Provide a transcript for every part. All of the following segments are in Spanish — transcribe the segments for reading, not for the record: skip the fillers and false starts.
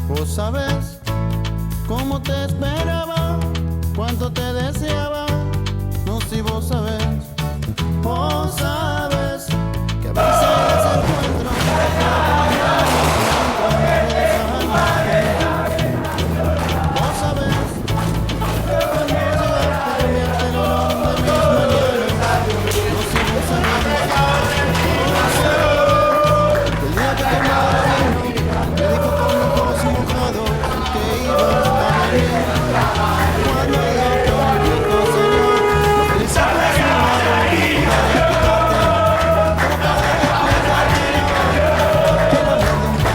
Vos sabés cómo te esperaba, cuánto te deseaba. No, si vos sabés que a veces encuentro vos sabés cuando llegaste cambiaste el olor de mis mañanas. No, si vos sabés el día que te mueras me dijo con los ojos mojados que ibas a venir. Cuando hay otro viejo señor, lo felicito por su madre, para explicarte, como para explicarte que la verdad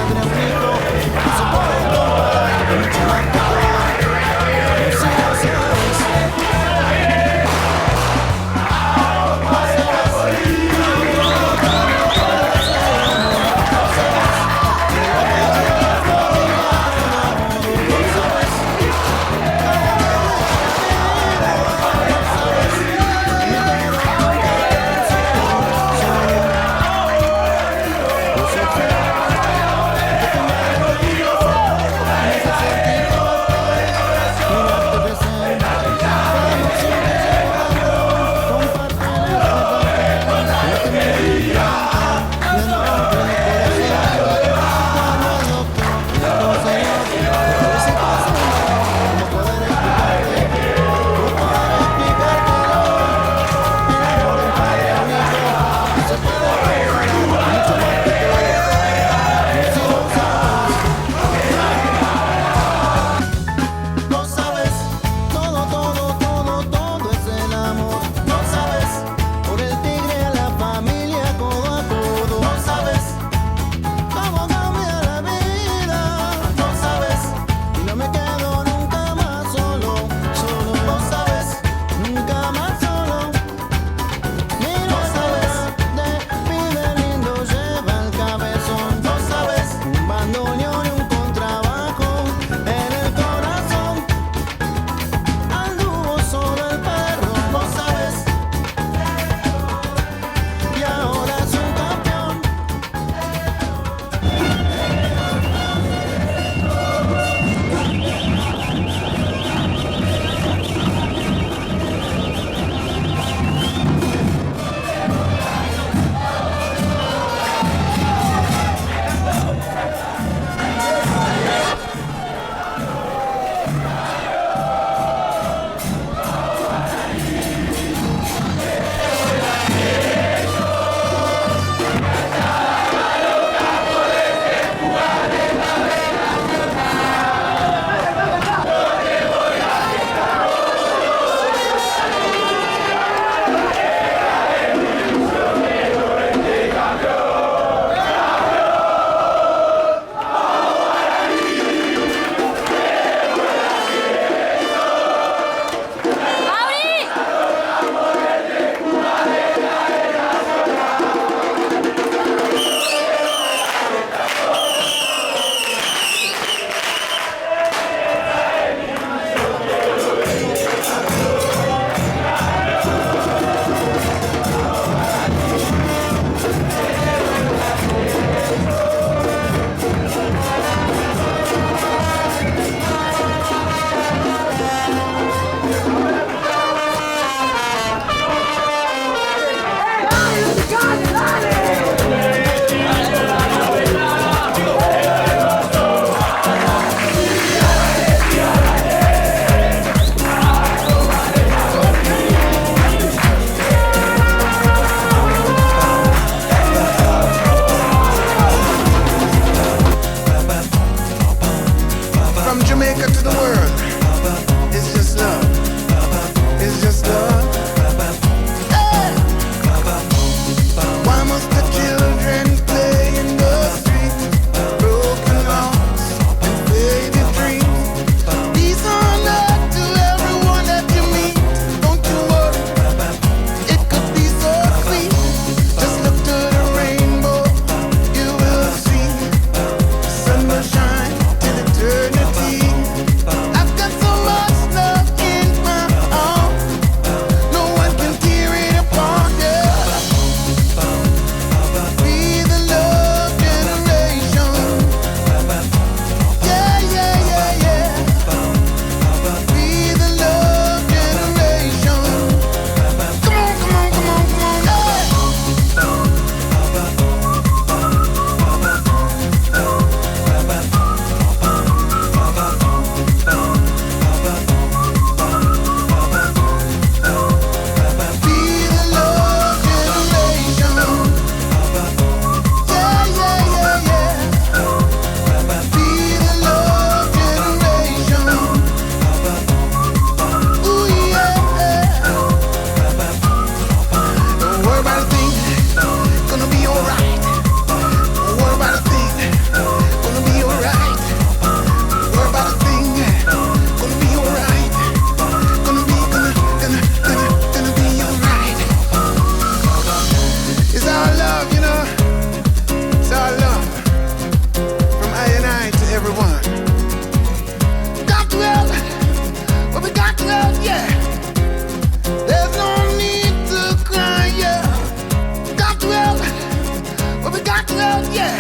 yeah.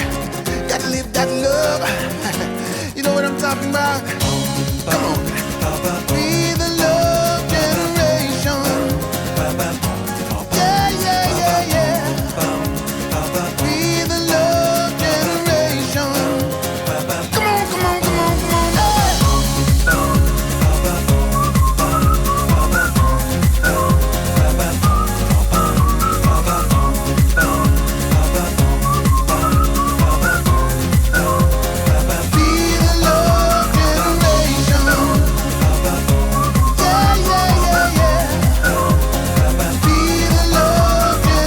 Gotta live that love. You know what I'm talking about? Come on.